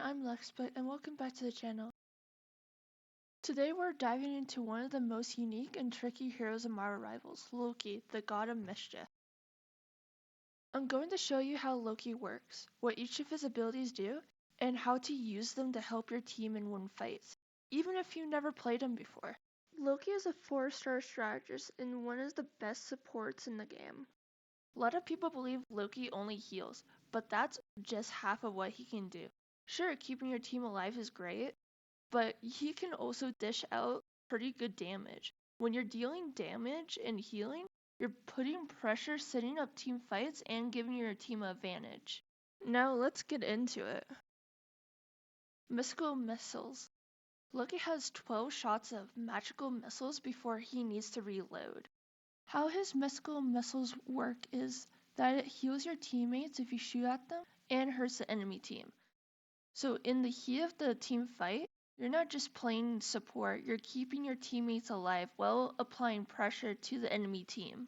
I'm Lexbit and welcome back to the channel. Today we're diving into one of the most unique and tricky heroes of Marvel Rivals, Loki, the god of mischief. I'm going to show you how Loki works, what each of his abilities do, and how to use them to help your team and win fights, even if you've never played him before. Loki is a 4-star strategist and one of the best supports in the game. A lot of people believe Loki only heals, but that's just half of what he can do. Sure, keeping your team alive is great, but he can also dish out pretty good damage. When you're dealing damage and healing, you're putting pressure, setting up team fights, and giving your team an advantage. Now let's get into it. Mystical missiles. Loki has 12 shots of magical missiles before he needs to reload. How his mystical missiles work is that it heals your teammates if you shoot at them and hurts the enemy team. So in the heat of the team fight, you're not just playing support, you're keeping your teammates alive while applying pressure to the enemy team.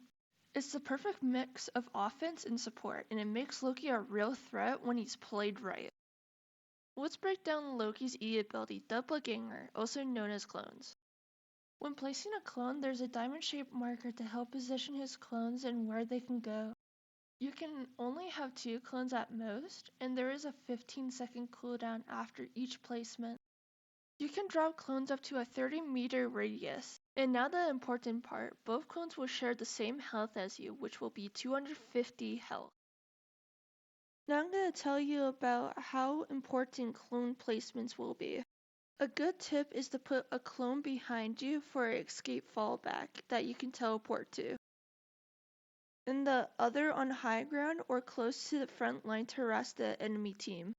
It's the perfect mix of offense and support, and it makes Loki a real threat when he's played right. Let's break down Loki's E ability, Doppelganger, also known as clones. When placing a clone, there's a diamond-shaped marker to help position his clones and where they can go. You can only have 2 clones at most, and there is a 15-second cooldown after each placement. You can drop clones up to a 30-meter radius. And now the important part, both clones will share the same health as you, which will be 250 health. Now I'm going to tell you about how important clone placements will be. A good tip is to put a clone behind you for escape fallback that you can teleport to, and the other on high ground or close to the front line to harass the enemy team.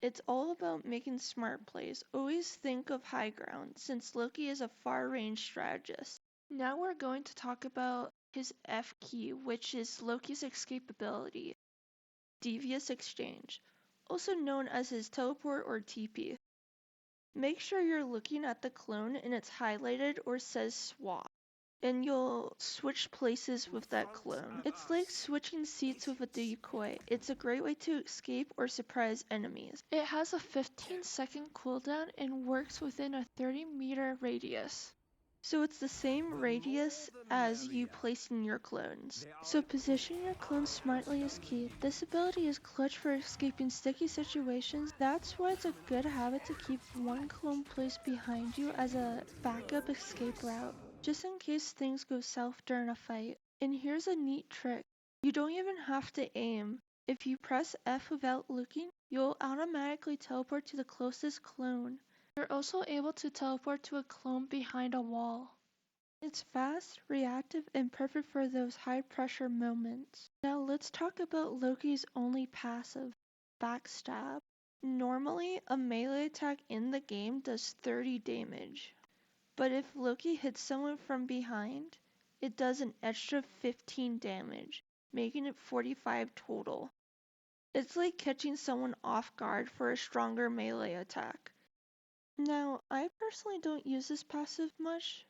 It's all about making smart plays. Always think of high ground, since Loki is a far-range strategist. Now we're going to talk about his F key, which is Loki's escape ability, Devious Exchange, also known as his teleport or TP. Make sure you're looking at the clone and it's highlighted or says swap, and you'll switch places with that clone. It's like switching seats with a decoy. It's a great way to escape or surprise enemies. It has a 15-second cooldown and works within a 30-meter radius. So it's the same radius as you placing your clones. So positioning your clones smartly is key. This ability is clutch for escaping sticky situations. That's why it's a good habit to keep one clone placed behind you as a backup escape route, just in case things go south during a fight. And here's a neat trick. You don't even have to aim. If you press F without looking, you'll automatically teleport to the closest clone. You're also able to teleport to a clone behind a wall. It's fast, reactive, and perfect for those high-pressure moments. Now let's talk about Loki's only passive, Backstab. Normally, a melee attack in the game does 30 damage. But if Loki hits someone from behind, it does an extra 15 damage, making it 45 total. It's like catching someone off guard for a stronger melee attack. Now, I personally don't use this passive much,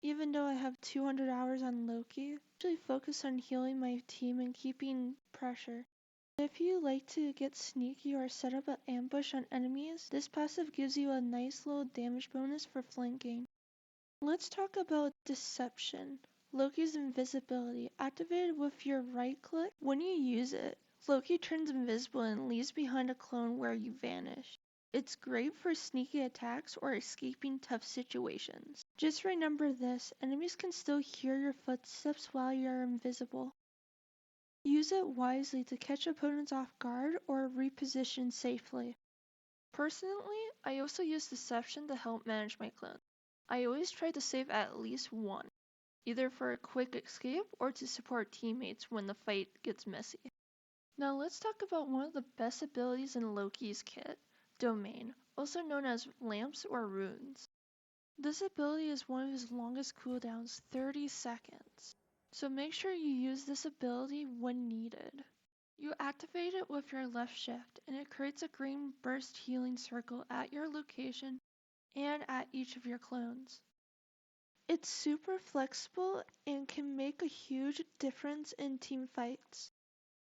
even though I have 200 hours on Loki. I usually focus on healing my team and keeping pressure. If you like to get sneaky or set up an ambush on enemies, this passive gives you a nice little damage bonus for flanking. Let's talk about Deception, Loki's invisibility. Activated with your right click, when you use it, Loki turns invisible and leaves behind a clone where you vanish. It's great for sneaky attacks or escaping tough situations. Just remember this, enemies can still hear your footsteps while you're invisible. Use it wisely to catch opponents off guard or reposition safely. Personally, I also use Deception to help manage my clones. I always try to save at least one, either for a quick escape or to support teammates when the fight gets messy. Now let's talk about one of the best abilities in Loki's kit, Domain, also known as lamps or runes. This ability is one of his longest cooldowns, 30 seconds. So make sure you use this ability when needed. You activate it with your left shift and it creates a green burst healing circle at your location and at each of your clones. It's super flexible and can make a huge difference in team fights.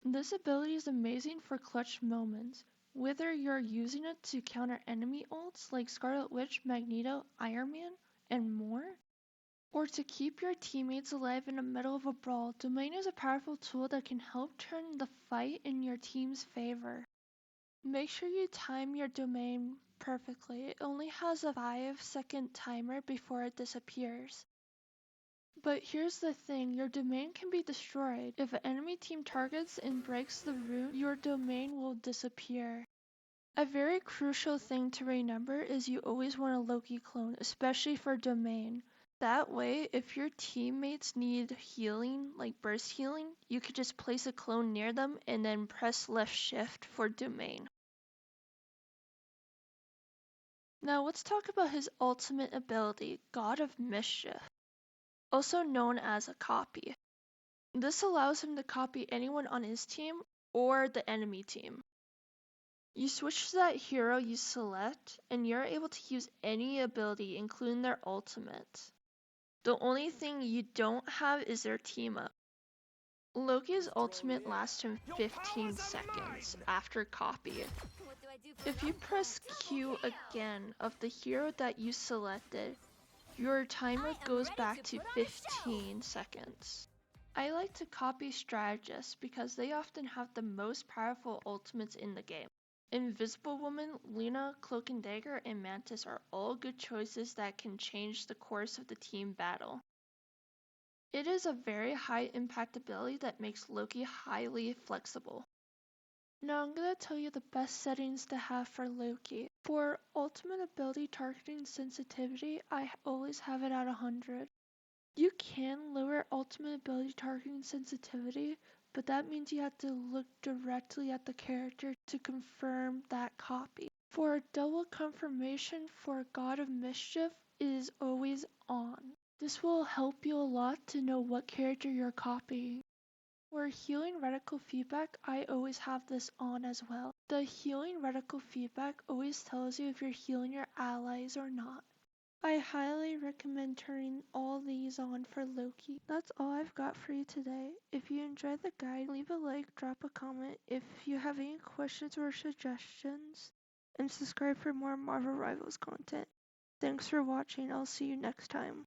This ability is amazing for clutch moments. Whether you're using it to counter enemy ults like Scarlet Witch, Magneto, Iron Man, and more, or to keep your teammates alive in the middle of a brawl, Domain is a powerful tool that can help turn the fight in your team's favor. Make sure you time your Domain perfectly. It only has a 5-second timer before it disappears. But here's the thing, your Domain can be destroyed. If an enemy team targets and breaks the rune, your Domain will disappear. A very crucial thing to remember is you always want a Loki clone, especially for Domain. That way, if your teammates need healing, like burst healing, you could just place a clone near them and then press left shift for Domain. Now let's talk about his ultimate ability, God of Mischief, also known as a copy. This allows him to copy anyone on his team or the enemy team. You switch to that hero you select, and you're able to use any ability, including their ultimate. The only thing you don't have is their team up. Loki's ultimate lasts him 15 seconds after copy. If you press Q again of the hero that you selected, your timer goes back to 15 seconds. I like to copy strategists because they often have the most powerful ultimates in the game. Invisible Woman, Luna, Cloak and Dagger, and Mantis are all good choices that can change the course of the team battle. It is a very high impact ability that makes Loki highly flexible. Now I'm going to tell you the best settings to have for Loki. For ultimate ability targeting sensitivity, I always have it at 100. You can lower ultimate ability targeting sensitivity, but that means you have to look directly at the character to confirm that copy. For a double confirmation for God of Mischief, it is always on. This will help you a lot to know what character you're copying. For healing reticle feedback, I always have this on as well. The healing reticle feedback always tells you if you're healing your allies or not. I highly recommend turning all these on for Loki. That's all I've got for you today. If you enjoyed the guide, leave a like, drop a comment if you have any questions or suggestions, and subscribe for more Marvel Rivals content. Thanks for watching. I'll see you next time.